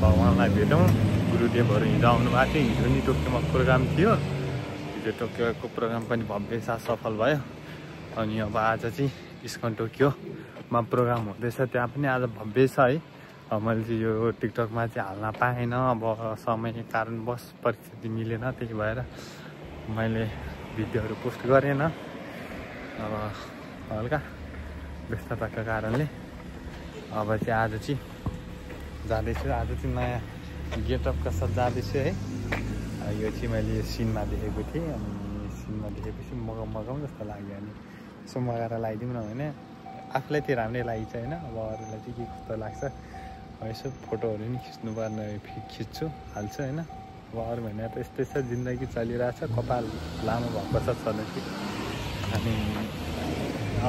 भगवानलाई भेटौँ गुरुदेवहरू हिजो आउनु भएको थियो हिजो नि टोकियोमा प्रोग्राम थियो हिजो टोकियोको प्रोग्राम पनि भव्य साथ सफल भयो अनि अब आज चाहिँ इस्कन टोकियोमा प्रोग्राम हुँदैछ त्यहाँ पनि आज भव्य छ है मैले चाहिँ यो टिकटकमा चाहिँ हाल्न पाएन अब समय कारणवश परिस्थिति मिलेन त्यही भएर मैले भिडियोहरू पोस्ट गरेन अब हल्का व्यस्तताका कारणले अब चाहिँ आज चाहिँ जाँदैछु आज चाहिँ नयाँ गेटअपका साथ जाँदैछु है यो चाहिँ मैले सिनमा देखेको थिएँ अनि सिनमा देखेपछि मगाउँ जस्तो लाग्यो अनि यसो मगाएर लगाइदिउँ न होइन आफूलाई त्यो राम्रै लागेको छ होइन अब अरूलाई चाहिँ के कस्तो लाग्छ यसो फोटोहरू नि खिच्नुपर्ने खिच्छु हाल्छु होइन अब अरू भने त यस्तै छ जिन्दगी चलिरहेछ कपाल लामो भएको छ छँदै अनि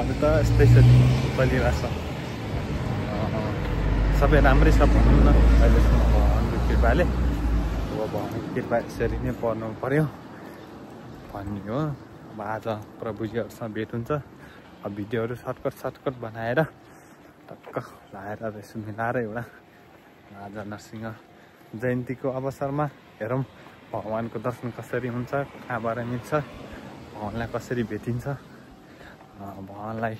अरू त यस्तै छ चलिरहेछ सबै राम्रै छ भनौँ न अहिलेसम्म भगवानको कृपाले अब भगवानको कृपा यसरी नै पर्नु पर्यो भन्ने हो अब आज प्रभुजीहरूसँग भेट हुन्छ अब भिडियोहरू सर्टकट बनाएर टक्क लाएर यसो मिलाएर एउटा आज नरसिंह जयन्तीको अवसरमा हेरौँ भगवानको दर्शन कसरी हुन्छ कहाँबाट मिल्छ भगवानलाई कसरी भेटिन्छ भगवानलाई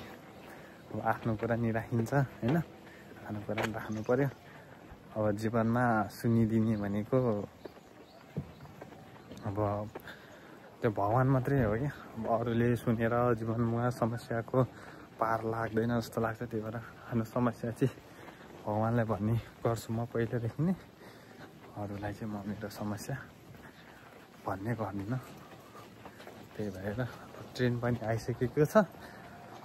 अब आफ्नो कुरा नि राखिन्छ होइन आफ्नो कुरा राख्नु पर्यो अब जीवनमा सुनिदिने भनेको अब त्यो भगवान मात्रै हो क्या अब अरूले सुनेर जीवनमा समस्याको पार लाग्दैन जस्तो लाग्छ त्यही भएर आफ्नो समस्या चाहिँ भगवानलाई भन्ने गर्छु म पहिलेदेखि नै अरूलाई चाहिँ म मेरो समस्या भन्ने गर्दिनँ त्यही भएर ट्रेन पनि आइसकेको छ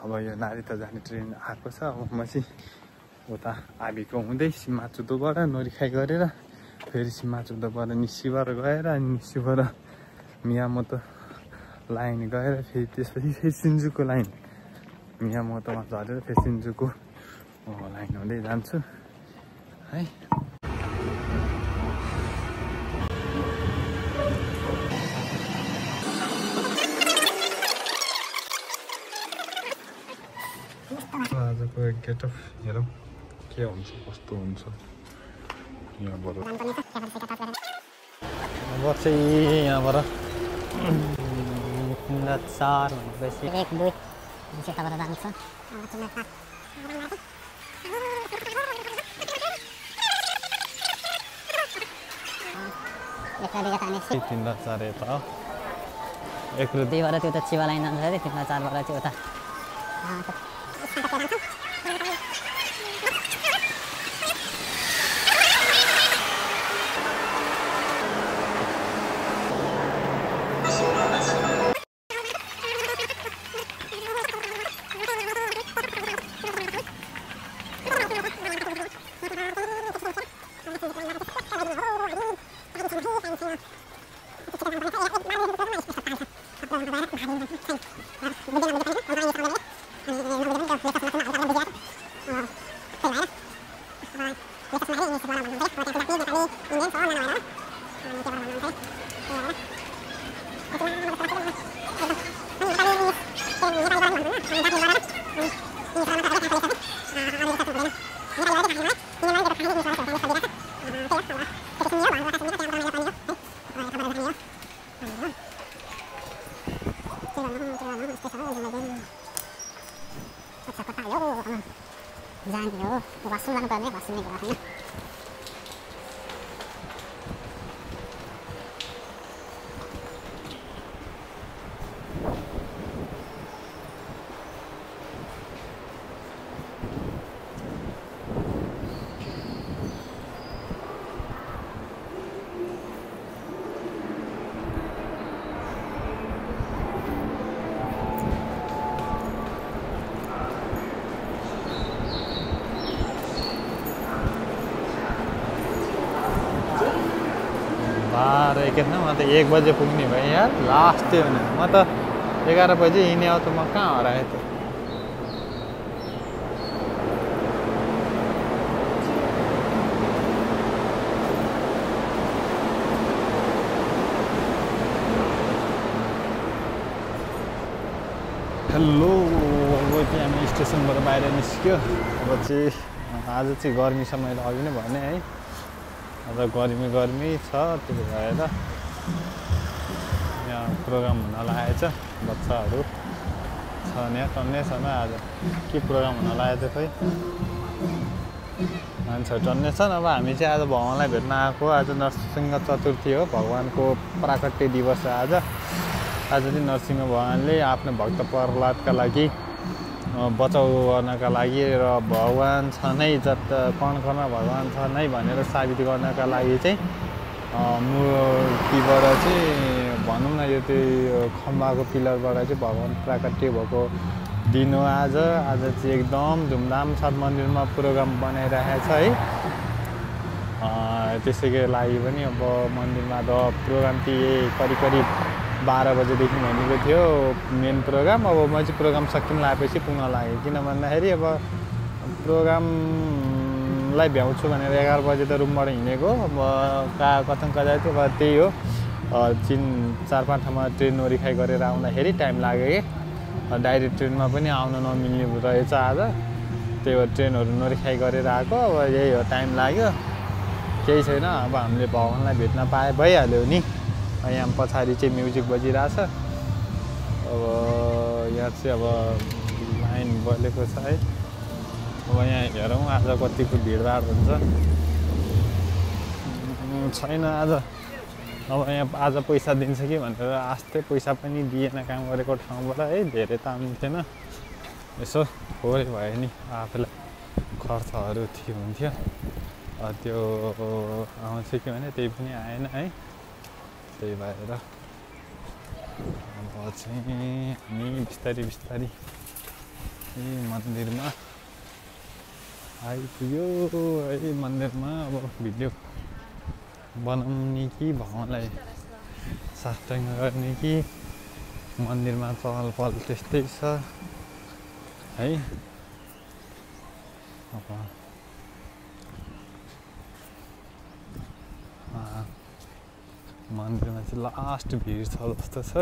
अब यो नारीता जाने ट्रेन आएको छ अब म चाहिँ उता आबीको हुँदै सिमाचुदोबाट नोरिखाई गरेर फेरि सिमाचुदोबाट निस्सीबाट गएर अनि निस्सीबाट मियामोतो लाइन गएर फेरि त्यसपछि फेरि सिन्जुको लाइन मियामोतोमा झरेर फेरि सिन्जुको लाइन हुँदै जान्छु है आजको गेटअप हेरौँ के हुन्छ कस्तो हुन्छ यहाँबाट अब चाहिँ यहाँबाट 4 भनेपछि 1 2 यताबाट जान्छ तिनवटा चार यता एक र दुईबाट त्यो त चिवा लाइन जान्छ अरे 3 4 बाट त्यो उता 12 एकैछिन म त 1 बजे पुग्ने भएँ यार लास्ट थियो भने म त 11 बजे हिँड्ने हो त म कहाँ हराएँ त हेलो अब चाहिँ हामी स्टेसनबाट बाहिर निस्क्यो अब चाहिँ आज चाहिँ गर्मी छ मैले अघि नै भने है अब गर्मी छ त्यही भएर यहाँ प्रोग्राम हुन लागेछ बच्चाहरू छ यहाँ टन्नै छ न आज के प्रोग्राम हुन लागेछ खोइ मान्छेहरू टन्नै छन् अब हामी चाहिँ आज भगवानलाई भेट्न आएको आज नरसिंह चतुर्थी हो भगवानको प्राकट्य दिवस हो आज चाहिँ नरसिंह भगवानले आफ्नो भक्त प्रहलादका लागि बचाउ गर्नका लागि र भगवान छ नै कण कणमा भगवान छ नै भनेर साबित गर्नका लागि चाहिँ मूर्तिबाट चाहिँ भनौँ न यो त्यो खम्बाको पिलरबाट चाहिँ भगवान प्राकट्य भएको दिन हो आज चाहिँ एकदम धुमधाम साथ मन्दिरमा प्रोग्राम बनाइरहेको छ है त्यसैको लागि पनि अब मन्दिरमा त प्रोग्राम चाहिँ करिब 12 बजेदेखि भनेको थियो मेन प्रोग्राम अब म चाहिँ प्रोग्राम सकिन लागेपछि पुग्न लागेँ किन भन्दाखेरि अब प्रोग्रामलाई भ्याउँछु भनेर 11 बजे त रुमबाट हिँडेको अब कता थियो अब त्यही हो 4-5 ठाउँमा ट्रेन नोरिखाइ गरेर आउँदाखेरि टाइम लाग्यो कि डाइरेक्ट ट्रेनमा पनि आउन नमिल्ने रहेछ आज त्यही हो ट्रेनहरू नोरिखाइ गरेर आएको अब यही हो टाइम लाग्यो केही छैन अब हामीले भगवानलाई भेट्न पाए भइहाल्यो नि यहाँ पछाडि चाहिँ म्युजिक बजिरहेछ अब यहाँ चाहिँ अब लाइन बलेको छ है अब यहाँ हेरौँ आज कतिको भिडभाड हुन्छ छैन आज अब यहाँ आज पैसा दिन्छ कि भनेर आस्ते पैसा पनि दिएन काम गरेको ठाउँबाट है धेरै त आउँथेन यसो थोरै भयो नि आफूलाई खर्चहरू हुन्थ्यो त्यो आउँछ कि भने त्यही पनि आएन है त्यही भएर अब चाहिँ हामी बिस्तारी मन्दिरमा आइपुग्यो है मन्दिरमा अब भिडियो बनाउने कि भगवानलाई साष्टाङ्ग गर्ने कि मन्दिरमा चहल पहल त्यस्तै छ है अब मन्दिरमा चाहिँ लास्ट भिड छ जस्तो छ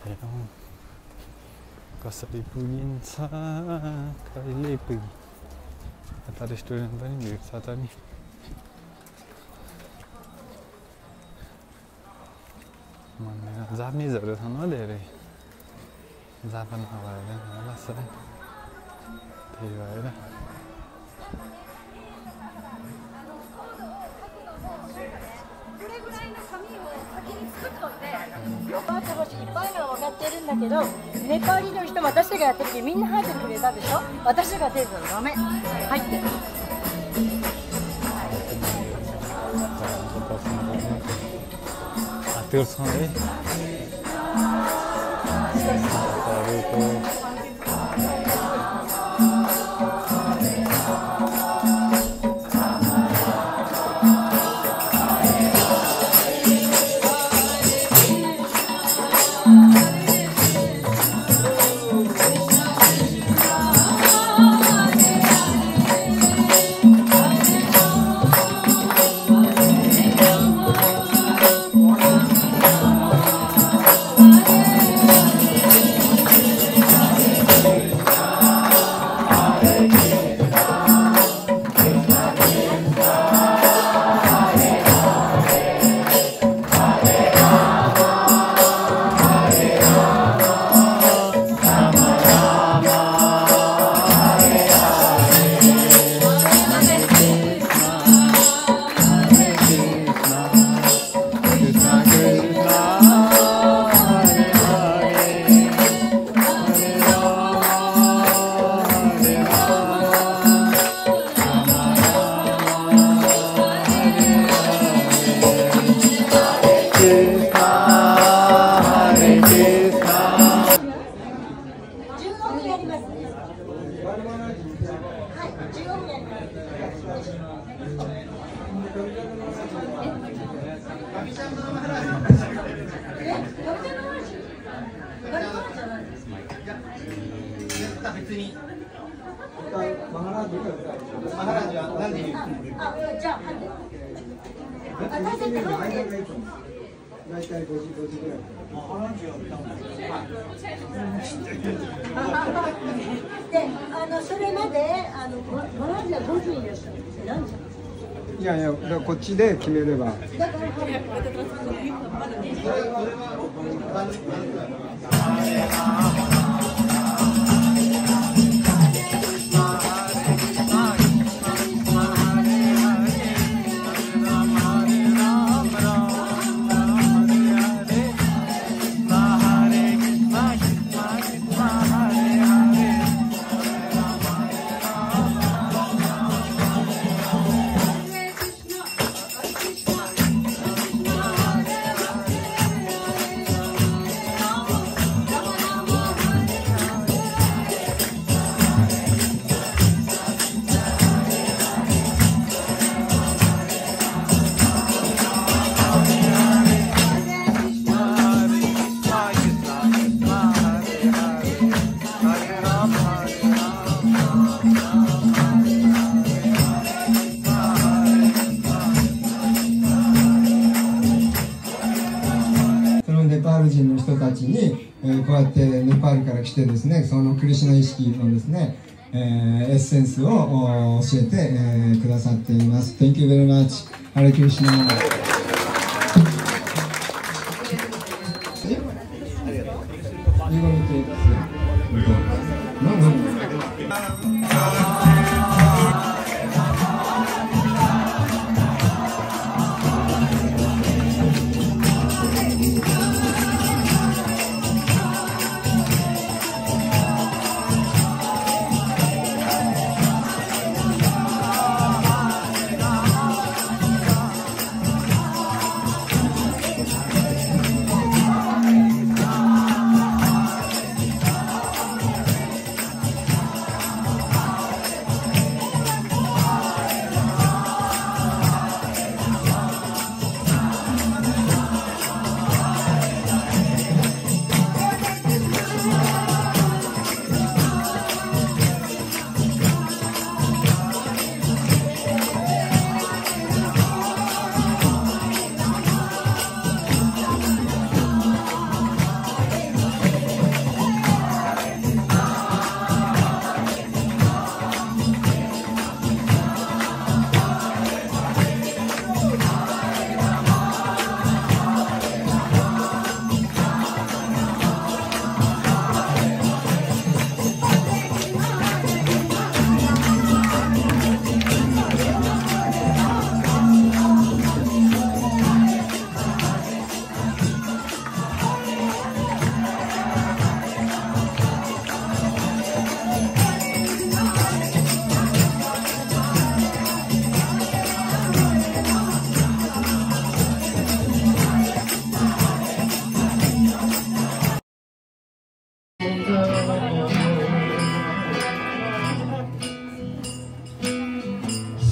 हेरौँ कसरी पुगिन्छ कहिले पुगी यता रेस्टुरेन्ट पनि भिड छ त नि मन्दिरमा जापानिजहरू छन् हो धेरै जापानमा भएर होला सायद त्यही भएरけどネパーリの人私がやってる時みんな入ってくれたでしょ私が出るのダメ入ってじゃあ大体ってどうやって大体5時ぐらい。で、それまでボランティア5時にいらっしゃるんですよ。何時？いやいや、だからこっちで決めれば。だからネパール人の人たちに、こうやってネパールから来てですね、そのクリシュナ意識のですね、エッセンスを教えて、くださっています。Thank you very much. ハレクリシュナ。You want to take No.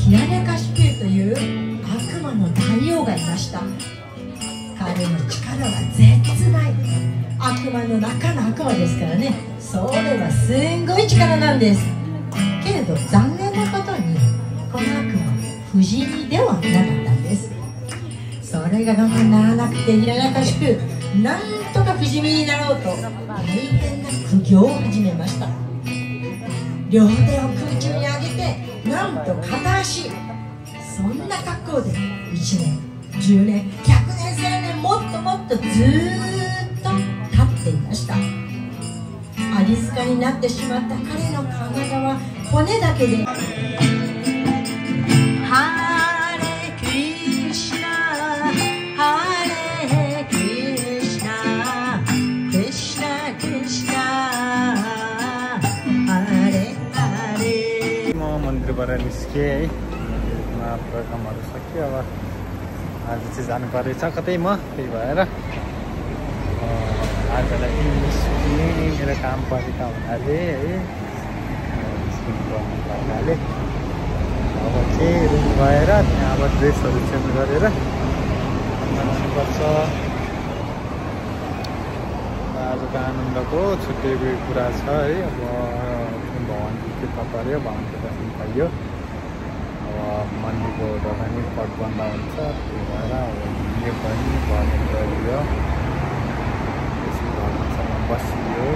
ヒラネカシピューという悪魔の大王がいました。彼の力は絶大。悪魔の中の悪魔ですからね。それはすんごい力なんです。けれど残念なことにこの悪魔不死身ではなかったんです。それが我慢ならなくてヒラネカシピューなんとか不死身になろうと大変な苦行を始めました。両手を空中に上げてなんと片足、そんな格好で1年、10年、100年、1000年、もっともっとずーっと立っていました。アリスカになってしまった彼の体は骨だけで。ハレクリシナ、ハレクリシナ、クリシナクリシナ、ハレハレ。मन्दिरबाट निस्केँ है। मन्दिरमा प्रोग्रामहरू सक्यो। अब आज चाहिँ जानु परेछ कतै म, त्यही भएर आजलाई निस्किने मेरो काम परेका हुनाले है पर्नाले अब चाहिँ रुम गएर त्यहाँ अब ड्रेसहरू चेन्ज गरेर जानुपर्छ। आजको आनन्दको छुट्टिएको कुरा छ है। अब भगवान्को कृपा पर्यो, भगवान्को दर्शन पाइयो। अब मन्दिरको ढोकानी पट बन्द हुन्छ त्यही भएर यो पनि भजन गरियो त्यसै भजनसँग बसियो